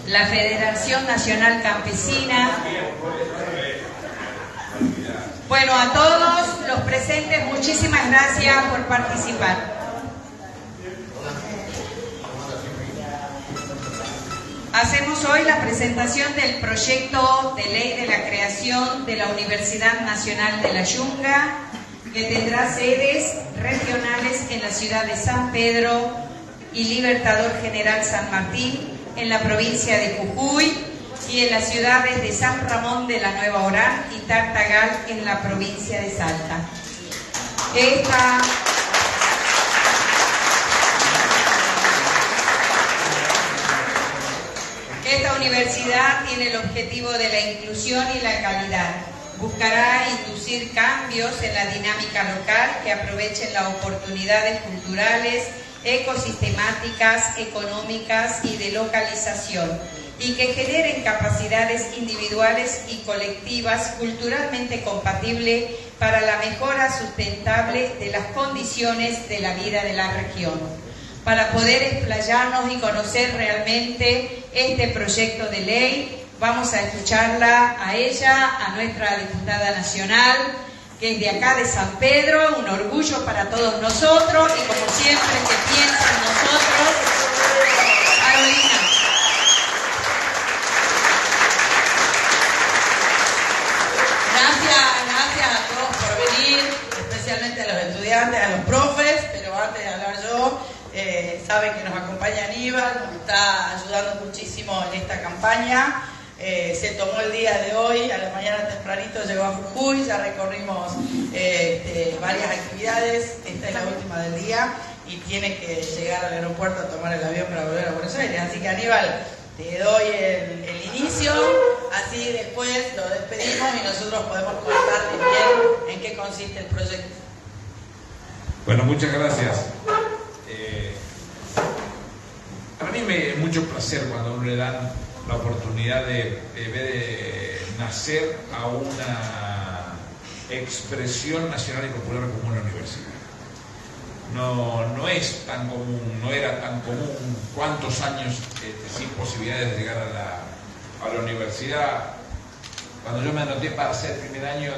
la Federación Nacional Campesina. Bueno, a todos los presentes, muchísimas gracias por participar. Hacemos hoy la presentación del proyecto de ley de la creación de la Universidad Nacional de la Yunga, que tendrá sedes regionales en la ciudad de San Pedro y Libertador General San Martín, en la provincia de Jujuy, y en las ciudades de San Ramón de la Nueva Orán y Tartagal, en la provincia de Salta. Esta universidad tiene el objetivo de la inclusión y la calidad. Buscará inducir cambios en la dinámica local que aprovechen las oportunidades culturales, ecosistemáticas, económicas y de localización, y que generen capacidades individuales y colectivas culturalmente compatibles para la mejora sustentable de las condiciones de la vida de la región. Para poder explayarnos y conocer realmente este proyecto de ley, vamos a escucharla a ella, a nuestra diputada nacional, que es de acá de San Pedro, un orgullo para todos nosotros, y como siempre que piensa en nosotros, Carolina. Gracias a todos por venir, especialmente a los estudiantes, a los profes, pero antes de hablar yo, saben que nos acompaña Aníbal, nos está ayudando muchísimo en esta campaña. Se tomó el día de hoy, a la mañana tempranito llegó a Jujuy, ya recorrimos varias actividades, esta es la última del día y tiene que llegar al aeropuerto a tomar el avión para volver a Buenos Aires. Así que Aníbal, te doy el inicio, así después lo despedimos y nosotros podemos contarles bien en qué consiste el proyecto. Bueno, muchas gracias. Para mí me es mucho placer cuando a uno le dan la oportunidad de nacer a una expresión nacional y popular como una universidad. No es tan común, no era tan común, cuántos años sin posibilidades de llegar a la universidad. Cuando yo me anoté para hacer el primer año,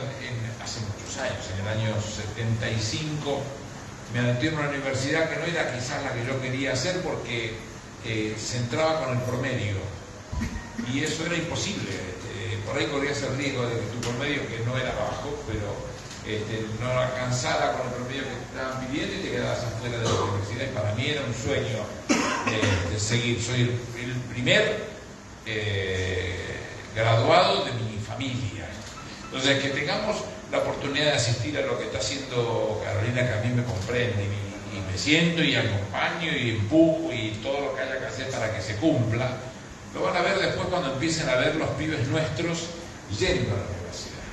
hace muchos años, en el año 75, me anoté en una universidad que no era quizás la que yo quería hacer porque se entraba con el promedio. Y eso era imposible. Por ahí corrías el riesgo de que tu promedio, que no era bajo, pero no alcanzara con el promedio que te estaban pidiendo y te quedabas afuera de la universidad. Y para mí era un sueño de seguir. Soy el primer graduado de mi familia. Entonces, que tengamos la oportunidad de asistir a lo que está haciendo Carolina, que a mí me comprende y me siento y acompaño y empujo y todo lo que haya que hacer para que se cumpla. Lo van a ver después cuando empiecen a ver los pibes nuestros yendo a la universidad.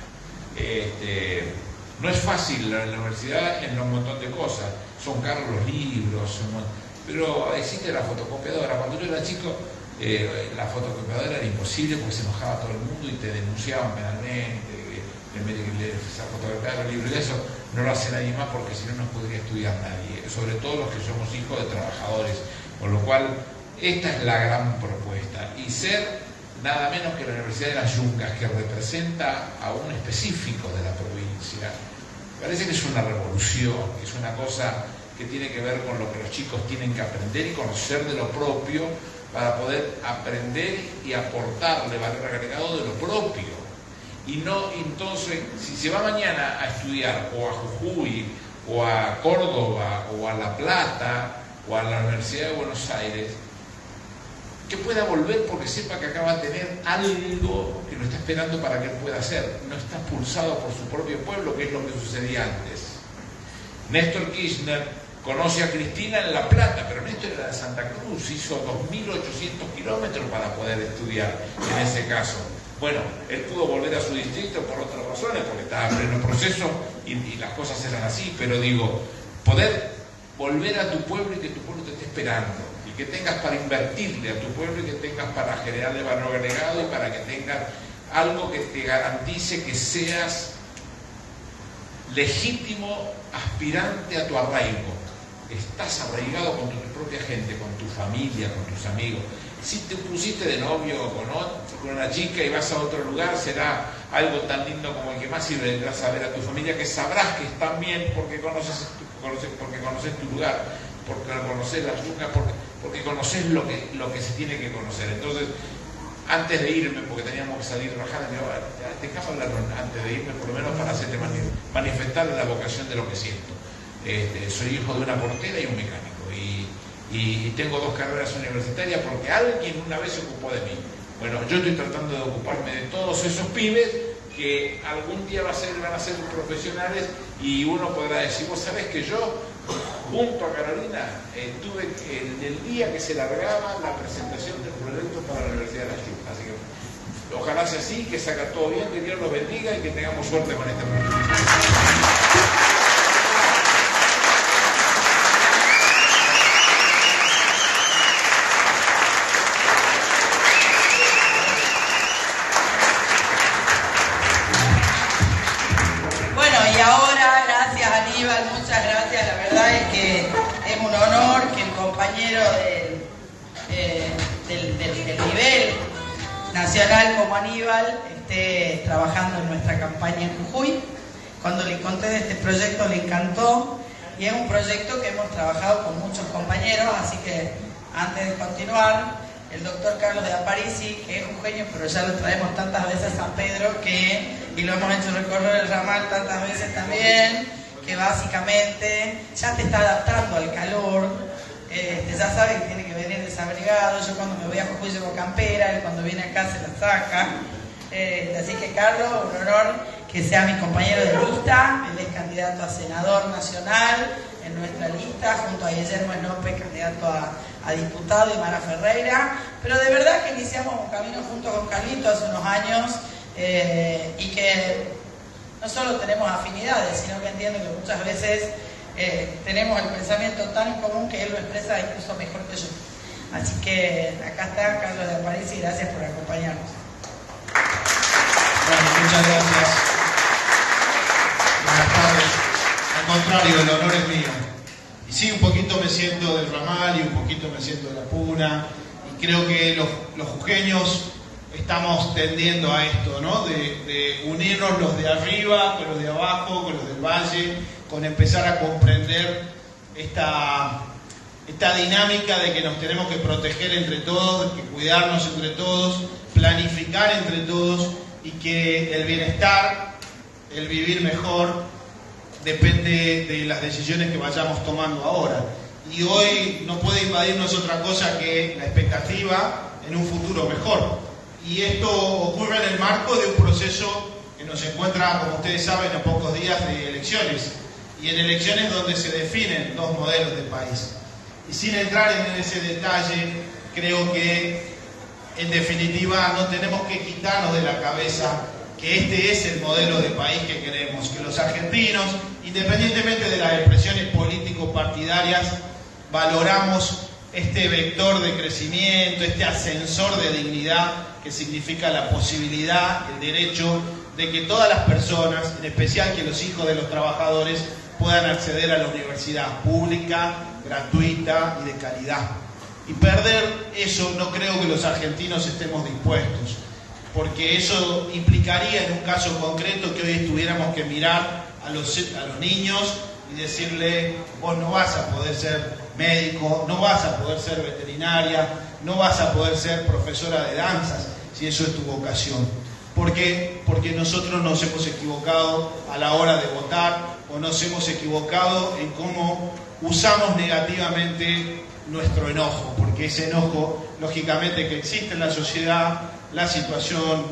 No es fácil la universidad en un montón de cosas. Son caros los libros, pero existe la fotocopiadora. Cuando yo era chico, la fotocopiadora era imposible porque se enojaba todo el mundo y te denunciaban penalmente. En vez de que le fotocopiar el libro y eso, no lo hace nadie más porque si no, no podría estudiar nadie. Sobre todo los que somos hijos de trabajadores. Con lo cual, esta es la gran propuesta, y ser nada menos que la Universidad de las Yungas, que representa a un específico de la provincia. Parece que es una revolución, es una cosa que tiene que ver con lo que los chicos tienen que aprender y conocer de lo propio para poder aprender y aportarle valor agregado de lo propio. Y no, entonces, si se va mañana a estudiar o a Jujuy, o a Córdoba, o a La Plata, o a la Universidad de Buenos Aires, que pueda volver porque sepa que acaba de tener algo que lo está esperando para que él pueda hacer. No está expulsado por su propio pueblo, que es lo que sucedía antes. Néstor Kirchner conoce a Cristina en La Plata, pero Néstor era de Santa Cruz, hizo 2.800 kilómetros para poder estudiar en ese caso. Bueno, él pudo volver a su distrito por otras razones, porque estaba en pleno proceso y las cosas eran así, pero digo, poder volver a tu pueblo y que tu pueblo te esté esperando, y que tengas para invertirle a tu pueblo y que tengas para generarle valor agregado y para que tengas algo que te garantice que seas legítimo aspirante a tu arraigo. Estás arraigado con tu propia gente, con tu familia, con tus amigos. Si te pusiste de novio con una chica y vas a otro lugar, será algo tan lindo como el que más, y vendrás a ver a tu familia, que sabrás que están bien porque conoces tu lugar, porque conoces las yungas, porque conoces lo que se tiene que conocer. Entonces, antes de irme, porque teníamos que salir rajada, me digo, dejame hablar antes de irme, por lo menos para hacerte manifestar la vocación de lo que siento. Soy hijo de una portera y un mecánico, y tengo 2 carreras universitarias porque alguien una vez se ocupó de mí. Bueno, yo estoy tratando de ocuparme de todos esos pibes que algún día van a ser profesionales, y uno podrá decir, vos sabés que yo, junto a Carolina, tuve en el día que se largaba la presentación del proyecto para la Universidad de La Yungas. Así que ojalá sea así, que salga todo bien, que Dios los bendiga y que tengamos suerte con este proyecto. Y ahora, gracias Aníbal, muchas gracias. La verdad es que es un honor que el compañero del nivel nacional como Aníbal esté trabajando en nuestra campaña en Jujuy. Cuando le conté de este proyecto le encantó, y es un proyecto que hemos trabajado con muchos compañeros, así que antes de continuar, el doctor Carlos de Aparici, que es jujeño, pero ya lo traemos tantas veces a San Pedro, y lo hemos hecho recorrer el ramal tantas veces también, que básicamente ya te está adaptando al calor, ya sabe que tiene que venir desabrigado. Yo cuando me voy a Jujuy llevo campera, él cuando viene acá se la saca. Así que Carlos, un honor que sea mi compañero de lista. Él es candidato a senador nacional en nuestra lista, junto a Guillermo Enope, candidato a diputado, y Mara Ferreira. Pero de verdad que iniciamos un camino junto con Carlito hace unos años, y que no solo tenemos afinidades, sino que entiendo que muchas veces tenemos el pensamiento tan en común que él lo expresa incluso mejor que yo. Así que acá está Carlos de Aparici, y gracias por acompañarnos. Bueno, muchas gracias. Buenas tardes. Al contrario, el honor es mío. Y sí, un poquito me siento del ramal y un poquito me siento de la puna, y creo que los jujeños estamos tendiendo a esto, ¿no? De unirnos los de arriba con los de abajo, con los del valle, con empezar a comprender esta dinámica de que nos tenemos que proteger entre todos, de que cuidarnos entre todos, planificar entre todos, y que el bienestar, el vivir mejor, depende de las decisiones que vayamos tomando ahora. Y hoy no puede invadirnos otra cosa que la expectativa en un futuro mejor. Y esto ocurre en el marco de un proceso que nos encuentra, como ustedes saben, a pocos días de elecciones. Y en elecciones donde se definen 2 modelos de país. Y sin entrar en ese detalle, creo que en definitiva no tenemos que quitarnos de la cabeza que este es el modelo de país que queremos, que los argentinos, independientemente de las expresiones político-partidarias, valoramos este vector de crecimiento, este ascensor de dignidad que significa la posibilidad, el derecho de que todas las personas, en especial que los hijos de los trabajadores, puedan acceder a la universidad pública, gratuita y de calidad. Y perder eso no creo que los argentinos estemos dispuestos, porque eso implicaría en un caso concreto que hoy tuviéramos que mirar a los niños y decirle: vos no vas a poder ser médico, no vas a poder ser veterinaria, no vas a poder ser profesora de danzas, si eso es tu vocación. ¿Por qué? Porque nosotros nos hemos equivocado a la hora de votar, o nos hemos equivocado en cómo usamos negativamente nuestro enojo, porque ese enojo, lógicamente, que existe en la sociedad, la situación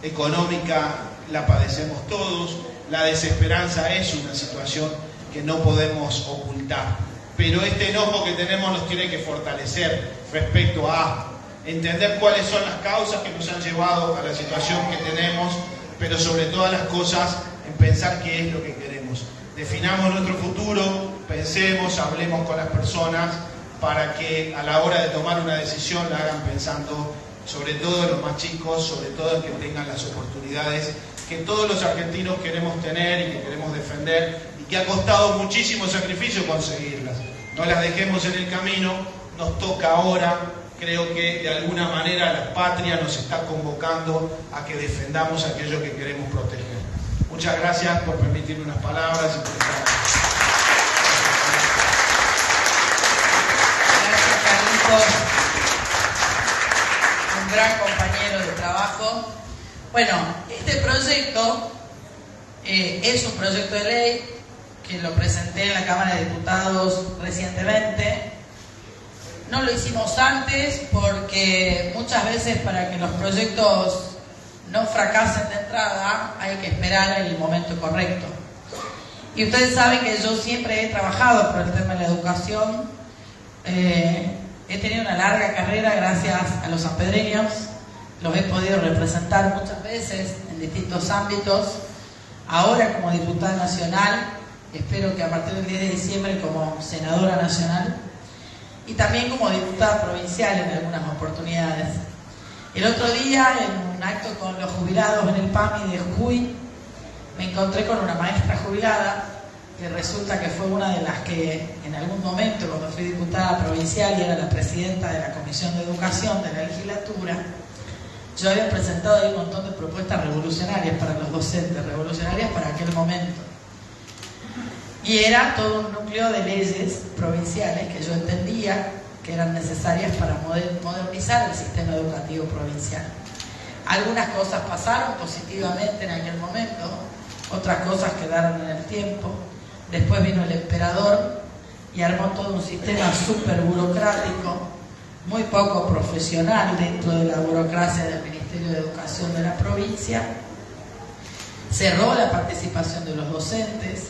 económica la padecemos todos, la desesperanza es una situación que no podemos ocultar, pero este enojo que tenemos nos tiene que fortalecer respecto a entender cuáles son las causas que nos han llevado a la situación que tenemos, pero sobre todas las cosas en pensar qué es lo que queremos. Definamos nuestro futuro, pensemos, hablemos con las personas para que a la hora de tomar una decisión la hagan pensando sobre todo en los más chicos, sobre todo en que tengan las oportunidades que todos los argentinos queremos tener y que queremos defender, y que ha costado muchísimo sacrificio conseguirlas. No las dejemos en el camino, nos toca ahora creo que de alguna manera la patria nos está convocando a que defendamos aquello que queremos proteger. Muchas gracias por permitirme unas palabras y por estar aquí. Gracias, Carlitos. Un gran compañero de trabajo. Bueno, este proyecto es un proyecto de ley que lo presenté en la Cámara de Diputados recientemente. No lo hicimos antes porque muchas veces para que los proyectos no fracasen de entrada hay que esperar el momento correcto. Y ustedes saben que yo siempre he trabajado por el tema de la educación. He tenido una larga carrera gracias a los sanpedreños. Los he podido representar muchas veces en distintos ámbitos. Ahora como diputada nacional, espero que a partir del 10 de diciembre como senadora nacional y también como diputada provincial en algunas oportunidades. El otro día, en un acto con los jubilados en el PAMI de Jujuy, me encontré con una maestra jubilada que resulta que fue una de las que en algún momento, cuando fui diputada provincial y era la presidenta de la Comisión de Educación de la legislatura, yo había presentado ahí un montón de propuestas revolucionarias para los docentes, revolucionarias para aquel momento. Y era todo un núcleo de leyes provinciales que yo entendía que eran necesarias para modernizar el sistema educativo provincial. Algunas cosas pasaron positivamente en aquel momento, otras cosas quedaron en el tiempo. Después vino el emperador y armó todo un sistema súper burocrático, muy poco profesional dentro de la burocracia del Ministerio de Educación de la provincia. Cerró la participación de los docentes,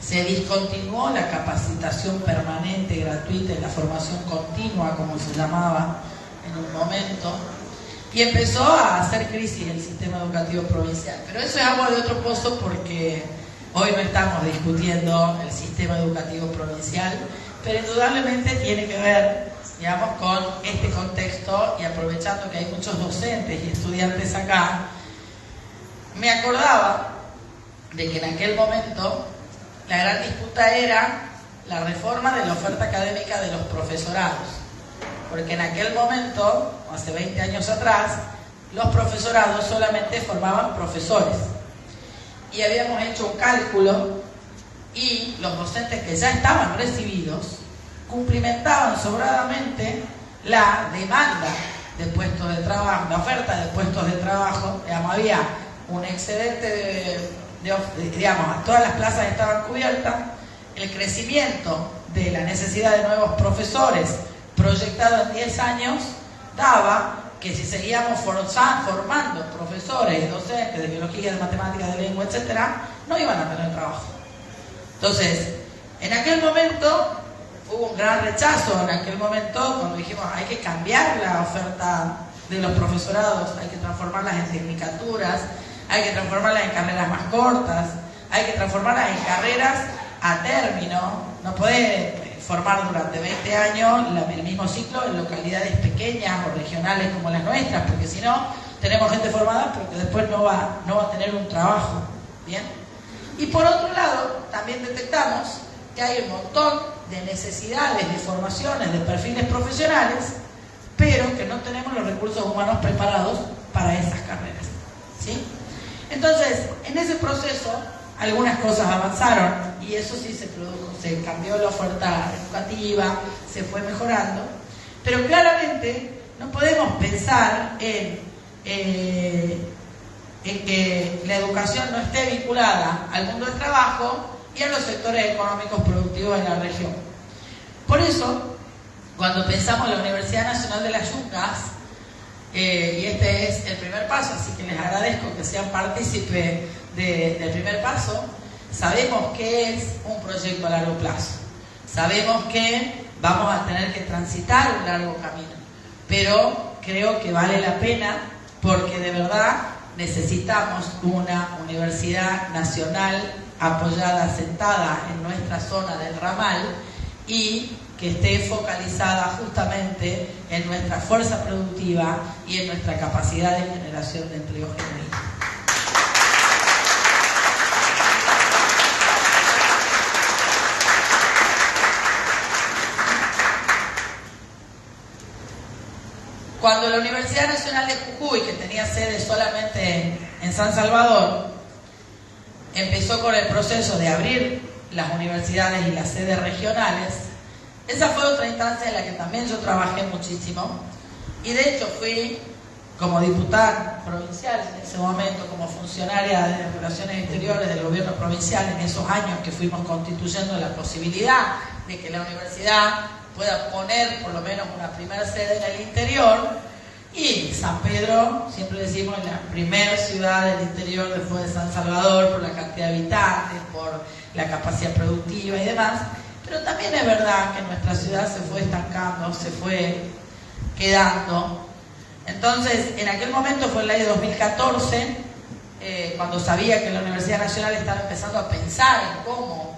se discontinuó la capacitación permanente, gratuita y la formación continua, como se llamaba en un momento, y empezó a hacer crisis el sistema educativo provincial. Pero eso es agua de otro pozo porque hoy no estamos discutiendo el sistema educativo provincial, pero indudablemente tiene que ver, digamos, con este contexto y aprovechando que hay muchos docentes y estudiantes acá, me acordaba de que en aquel momento la gran disputa era la reforma de la oferta académica de los profesorados, porque en aquel momento, hace 20 años atrás, los profesorados solamente formaban profesores y habíamos hecho un cálculo y los docentes que ya estaban recibidos cumplimentaban sobradamente la demanda de puestos de trabajo, la oferta de puestos de trabajo. Digamos, había un excedente digamos, todas las plazas estaban cubiertas, el crecimiento de la necesidad de nuevos profesores proyectado en 10 años daba que si seguíamos formando profesores y docentes de biología, de matemáticas, de lengua, etcétera, no iban a tener trabajo. Entonces, en aquel momento hubo un gran rechazo, en aquel momento cuando dijimos hay que cambiar la oferta de los profesorados, hay que transformarlas en tecnicaturas, hay que transformarlas en carreras más cortas, hay que transformarlas en carreras a término. No podés formar durante 20 años el mismo ciclo en localidades pequeñas o regionales como las nuestras, porque si no, tenemos gente formada pero que después no va a tener un trabajo. ¿Bien? Y por otro lado, también detectamos que hay un montón de necesidades de formaciones, de perfiles profesionales, pero que no tenemos los recursos humanos preparados para esas carreras. ¿Sí? Entonces, en ese proceso, algunas cosas avanzaron y eso sí se produjo, se cambió la oferta educativa, se fue mejorando, pero claramente no podemos pensar en que la educación no esté vinculada al mundo del trabajo y a los sectores económicos productivos de la región. Por eso, cuando pensamos en la Universidad Nacional de las Yungas, y este es el primer paso, así que les agradezco que sean partícipes del primer paso, sabemos que es un proyecto a largo plazo, sabemos que vamos a tener que transitar un largo camino, pero creo que vale la pena porque de verdad necesitamos una universidad nacional apoyada, sentada en nuestra zona del ramal y que esté focalizada justamente en nuestra fuerza productiva y en nuestra capacidad de generación de empleo genuino. Cuando la Universidad Nacional de Jujuy, que tenía sede solamente en San Salvador, empezó con el proceso de abrir las universidades y las sedes regionales, esa fue otra instancia en la que también yo trabajé muchísimo, y de hecho fui como diputada provincial en ese momento, como funcionaria de Relaciones Exteriores del gobierno provincial, en esos años que fuimos constituyendo la posibilidad de que la universidad pueda poner por lo menos una primera sede en el interior. Y San Pedro, siempre decimos, la primera ciudad del interior después de San Salvador, por la cantidad de habitantes, por la capacidad productiva y demás. Pero también es verdad que nuestra ciudad se fue estancando, se fue quedando. Entonces, en aquel momento fue el año 2014, cuando sabía que la Universidad Nacional estaba empezando a pensar en cómo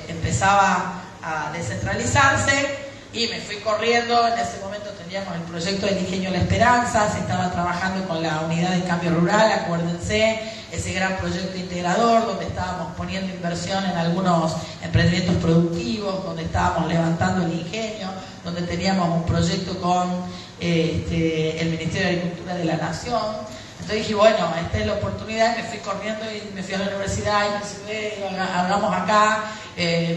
empezaba a descentralizarse, y me fui corriendo. En ese momento teníamos el proyecto del Ingenio La Esperanza, se estaba trabajando con la Unidad de Cambio Rural, acuérdense, ese gran proyecto integrador donde estábamos poniendo inversión en algunos emprendimientos productivos, donde estábamos levantando el ingenio, donde teníamos un proyecto con el Ministerio de Agricultura de la Nación. Entonces dije, bueno, esta es la oportunidad, y me fui corriendo y me fui a la universidad y me subí, hablamos acá,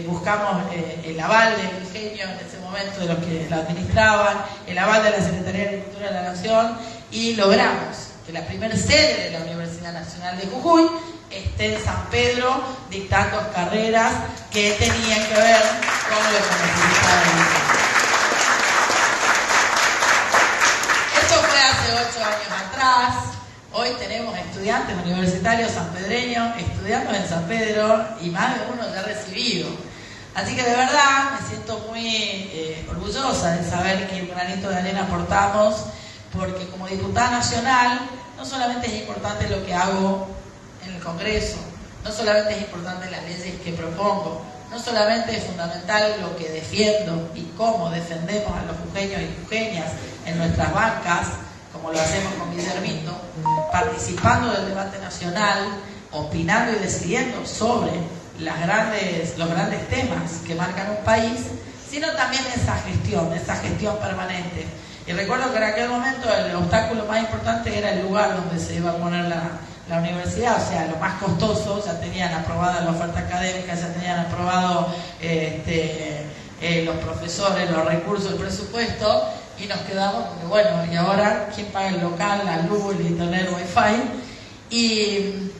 buscamos el aval del ingenio en ese momento de los que la administraban, el aval de la Secretaría de Agricultura de la Nación, y logramos que la primera sede de la Universidad Nacional de Jujuy esté en San Pedro, dictando carreras que tenían que ver con lo que necesitaban. Esto fue hace 8 años atrás. Hoy tenemos estudiantes universitarios sanpedreños estudiando en San Pedro, y más de uno ya recibido. Así que de verdad me siento muy orgullosa de saber que un granito de arena aportamos, porque como diputada nacional no solamente es importante lo que hago en el Congreso, no solamente es importante las leyes que propongo, no solamente es fundamental lo que defiendo y cómo defendemos a los jujeños y jujeñas en nuestras bancas, como lo hacemos con Guillermito, participando del debate nacional, opinando y decidiendo sobre los grandes temas que marcan un país, sino también esa gestión permanente. Y recuerdo que en aquel momento el obstáculo más importante era el lugar donde se iba a poner la universidad, o sea, lo más costoso. Ya tenían aprobada la oferta académica, ya tenían aprobado los profesores, los recursos, el presupuesto, y nos quedamos, porque bueno, y ahora, ¿quién paga el local, la luz, el internet, el wifi?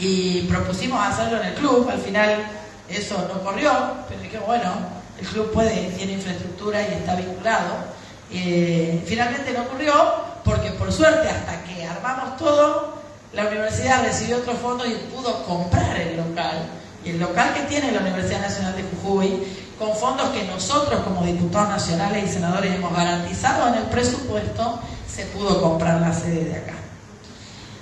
Y propusimos hacerlo en el club. Al final eso no corrió, pero dijimos, bueno, el club tiene infraestructura y está vinculado. Finalmente no ocurrió, porque por suerte, hasta que armamos todo, la universidad recibió otro fondo y pudo comprar el local. Y el local que tiene la Universidad Nacional de Jujuy, con fondos que nosotros como diputados nacionales y senadores hemos garantizado en el presupuesto, se pudo comprar la sede de acá.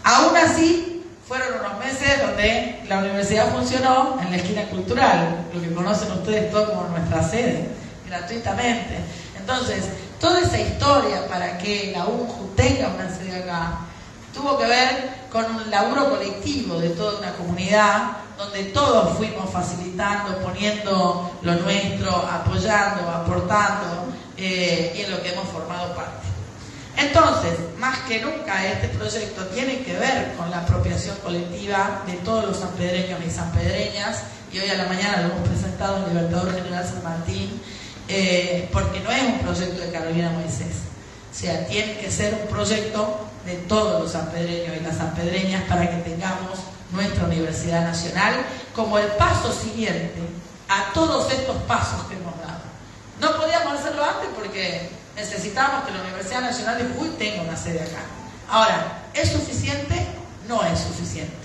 Aún así, fueron unos meses donde la universidad funcionó en la esquina cultural, lo que conocen ustedes todos como nuestra sede, gratuitamente. Entonces, toda esa historia para que la UNJU tenga una sede acá tuvo que ver con un laburo colectivo de toda una comunidad, donde todos fuimos facilitando, poniendo lo nuestro, apoyando, aportando, y en lo que hemos formado parte. Entonces, más que nunca, este proyecto tiene que ver con la apropiación colectiva de todos los sanpedreños y sanpedreñas, y hoy a la mañana lo hemos presentado en Libertador General San Martín, porque no es un proyecto de Carolina Moisés. O sea, tiene que ser un proyecto de todos los sanpedreños y las sanpedreñas para que tengamos nuestra Universidad Nacional como el paso siguiente a todos estos pasos que hemos dado. No podíamos hacerlo antes porque necesitábamos que la Universidad Nacional de Jujuy tenga una sede acá. Ahora, ¿es suficiente? No es suficiente.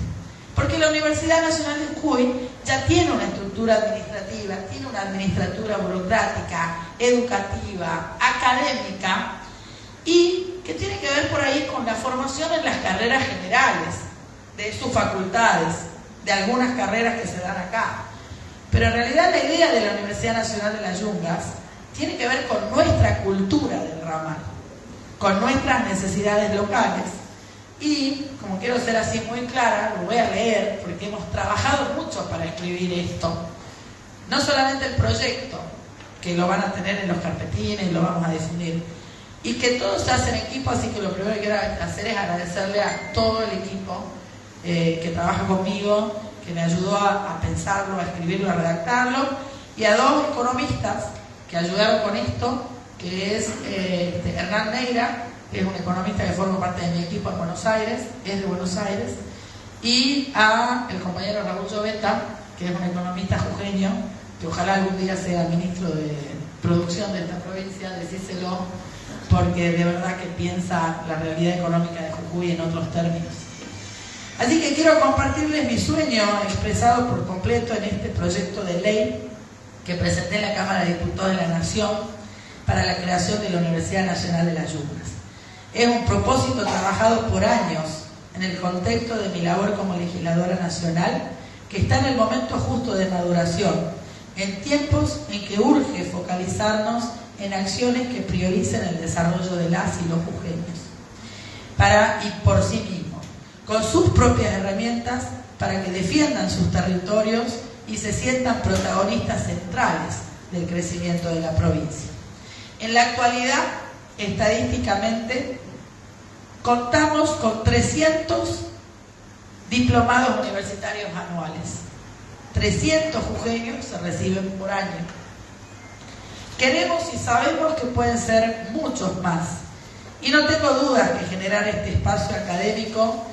Porque la Universidad Nacional de Jujuy ya tiene una estructura administrativa, tiene una administratura burocrática, educativa, académica, y que tiene que ver por ahí con la formación en las carreras generales de sus facultades, de algunas carreras que se dan acá. Pero en realidad la idea de la Universidad Nacional de las Yungas tiene que ver con nuestra cultura del ramal, con nuestras necesidades locales. Y, como quiero ser así muy clara, lo voy a leer porque hemos trabajado mucho para escribir esto. No solamente el proyecto, que lo van a tener en los carpetines y lo vamos a difundir. y que todo se hace en equipo, así que lo primero que quiero hacer es agradecerle a todo el equipo que trabaja conmigo, que me ayudó a pensarlo, a escribirlo, a redactarlo, y a dos economistas que ayudaron con esto, que es Hernán Neira, que es un economista que forma parte de mi equipo en Buenos Aires, es de Buenos Aires, y a el compañero Raúl Lloveta, que es un economista jujeño, que ojalá algún día sea ministro de producción de esta provincia, decíselo, porque de verdad que piensa la realidad económica de Jujuy en otros términos. Así que quiero compartirles mi sueño expresado por completo en este proyecto de ley que presenté en la Cámara de Diputados de la Nación para la creación de la Universidad Nacional de las Yungas. Es un propósito trabajado por años en el contexto de mi labor como legisladora nacional, que está en el momento justo de maduración, en tiempos en que urge focalizarnos en acciones que prioricen el desarrollo de las y los jujeños, para y por sí mismos, con sus propias herramientas para que defiendan sus territorios y se sientan protagonistas centrales del crecimiento de la provincia. En la actualidad, estadísticamente, contamos con 300 diplomados universitarios anuales. 300 jujeños se reciben por año. Queremos y sabemos que pueden ser muchos más. Y no tengo dudas que generar este espacio académico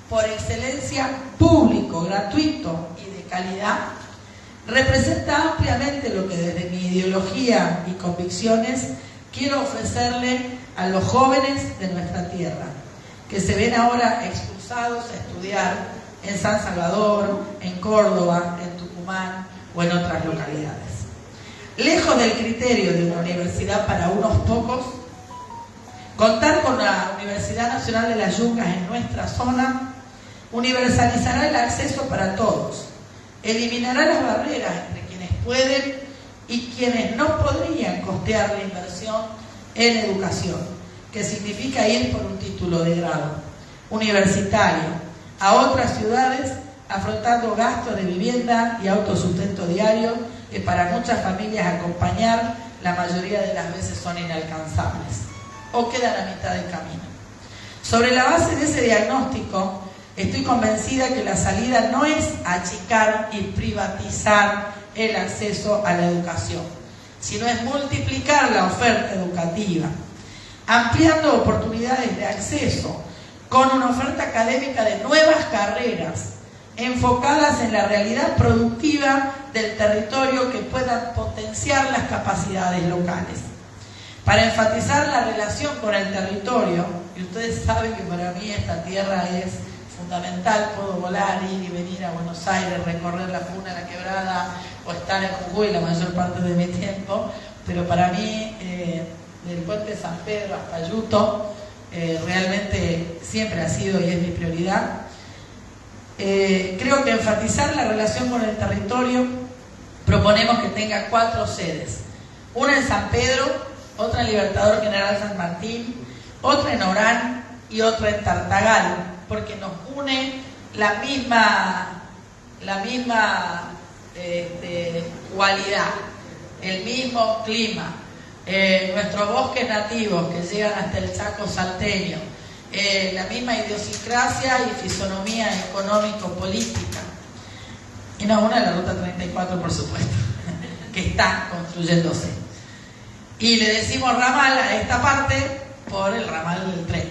por excelencia público, gratuito y de calidad representa ampliamente lo que desde mi ideología y convicciones quiero ofrecerle a los jóvenes de nuestra tierra, que se ven ahora expulsados a estudiar en San Salvador, en Córdoba, en Tucumán o en otras localidades. Lejos del criterio de una universidad para unos pocos, contar con la Universidad Nacional de las Yungas en nuestra zona universalizará el acceso para todos, eliminará las barreras entre quienes pueden y quienes no podrían costear la inversión en educación, que significa ir por un título de grado universitario a otras ciudades, afrontando gastos de vivienda y autosustento diario que para muchas familias acompañar la mayoría de las veces son inalcanzables o quedan a mitad del camino. Sobre la base de ese diagnóstico, estoy convencida que la salida no es achicar y privatizar el acceso a la educación, sino es multiplicar la oferta educativa, ampliando oportunidades de acceso con una oferta académica de nuevas carreras enfocadas en la realidad productiva del territorio que puedan potenciar las capacidades locales. Para enfatizar la relación con el territorio, y ustedes saben que para mí esta tierra es fundamental, puedo volar, ir y venir a Buenos Aires, recorrer la Puna, la Quebrada, o estar en Jujuy la mayor parte de mi tiempo, pero para mí, del puente San Pedro hasta Yuto, realmente siempre ha sido y es mi prioridad. Creo que enfatizar la relación con el territorio, proponemos que tenga 4 sedes, una en San Pedro, otra en Libertador General San Martín, otra en Orán y otra en Tartagal, porque nos une la misma cualidad, el mismo clima, nuestros bosques nativos que llegan hasta el Chaco salteño, la misma idiosincrasia y fisonomía económico-política. Y nos une la Ruta 34, por supuesto, que está construyéndose. Y le decimos ramal a esta parte por el ramal del tren.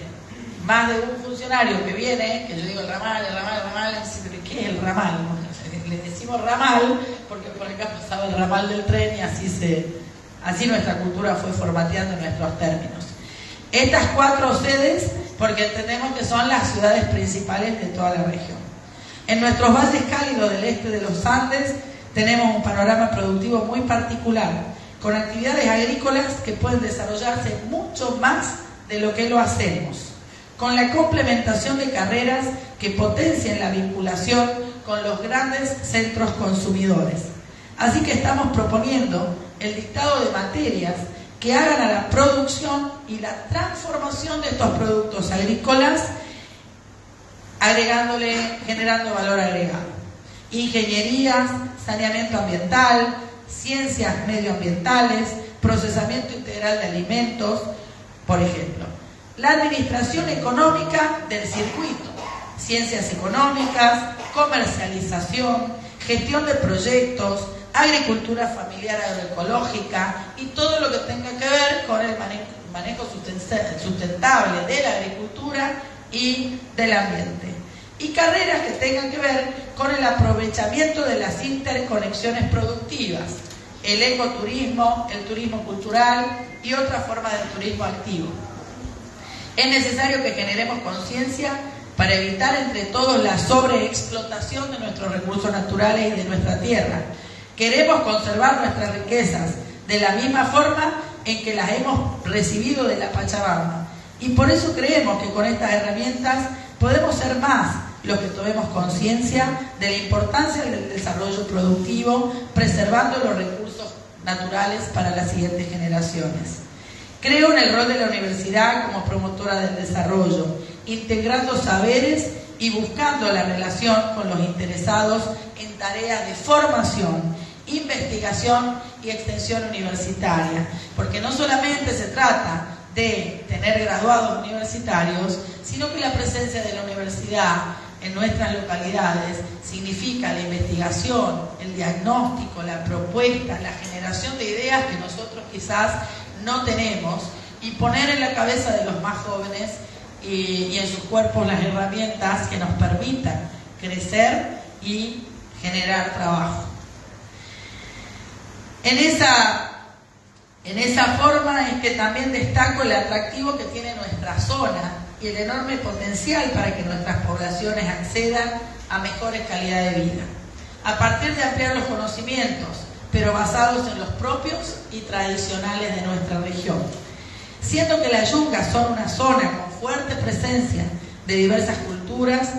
Más de un funcionario que viene, que yo digo el ramal, dice, ¿qué es el ramal? Le decimos ramal porque por acá pasaba el ramal del tren y así nuestra cultura fue formateando en nuestros términos. Estas 4 sedes, porque entendemos que son las ciudades principales de toda la región. En nuestros valles cálidos del este de los Andes tenemos un panorama productivo muy particular, con actividades agrícolas que pueden desarrollarse mucho más de lo que lo hacemos, con la complementación de carreras que potencien la vinculación con los grandes centros consumidores. Así que estamos proponiendo el dictado de materias que hagan a la producción y la transformación de estos productos agrícolas, generando valor agregado. Ingenierías, saneamiento ambiental, ciencias medioambientales, procesamiento integral de alimentos, por ejemplo. La administración económica del circuito, ciencias económicas, comercialización, gestión de proyectos, agricultura familiar agroecológica y todo lo que tenga que ver con el manejo sustentable de la agricultura y del ambiente. Y carreras que tengan que ver con el aprovechamiento de las interconexiones productivas, el ecoturismo, el turismo cultural y otras formas de turismo activo. Es necesario que generemos conciencia para evitar entre todos la sobreexplotación de nuestros recursos naturales y de nuestra tierra. Queremos conservar nuestras riquezas de la misma forma en que las hemos recibido de la Pachamama. Y por eso creemos que con estas herramientas podemos ser más los que tomemos conciencia de la importancia del desarrollo productivo, preservando los recursos naturales para las siguientes generaciones. Creo en el rol de la universidad como promotora del desarrollo, integrando saberes y buscando la relación con los interesados en tareas de formación, investigación y extensión universitaria, porque no solamente se trata de tener graduados universitarios, sino que la presencia de la universidad en nuestras localidades significa la investigación, el diagnóstico, la propuesta, la generación de ideas que nosotros quizás no tenemos, y poner en la cabeza de los más jóvenes y en sus cuerpos las herramientas que nos permitan crecer y generar trabajo. En esa forma es que también destaco el atractivo que tiene nuestra zona y el enorme potencial para que nuestras poblaciones accedan a mejores calidades de vida, a partir de ampliar los conocimientos, pero basados en los propios y tradicionales de nuestra región. Siendo que las Yungas son una zona con fuerte presencia de diversas culturas,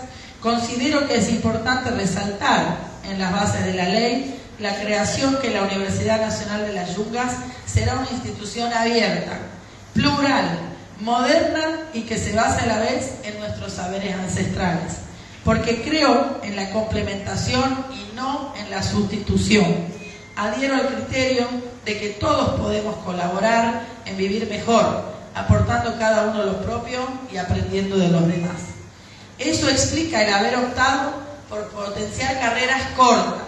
considero que es importante resaltar en las bases de la ley la creación que la Universidad Nacional de las Yungas será una institución abierta, plural, moderna y que se base a la vez en nuestros saberes ancestrales, porque creo en la complementación y no en la sustitución. Adhiero al criterio de que todos podemos colaborar en vivir mejor, aportando cada uno lo propio y aprendiendo de los demás. Eso explica el haber optado por potenciar carreras cortas,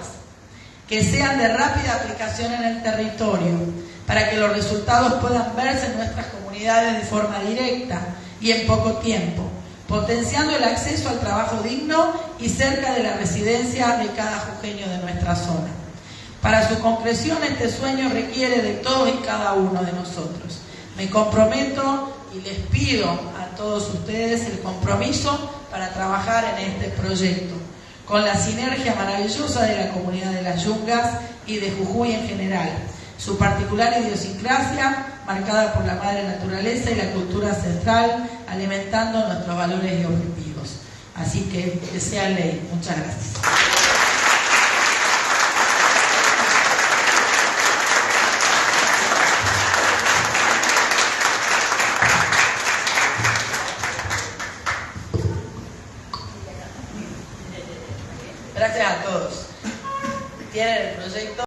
que sean de rápida aplicación en el territorio, para que los resultados puedan verse en nuestras comunidades de forma directa y en poco tiempo, potenciando el acceso al trabajo digno y cerca de la residencia de cada jujeño de nuestra zona. Para su concreción, este sueño requiere de todos y cada uno de nosotros. Me comprometo y les pido a todos ustedes el compromiso para trabajar en este proyecto, con la sinergia maravillosa de la comunidad de las Yungas y de Jujuy en general, su particular idiosincrasia marcada por la madre naturaleza y la cultura ancestral, alimentando nuestros valores y objetivos. Así que sea ley. Muchas gracias. Gracias a todos. Tienen el proyecto.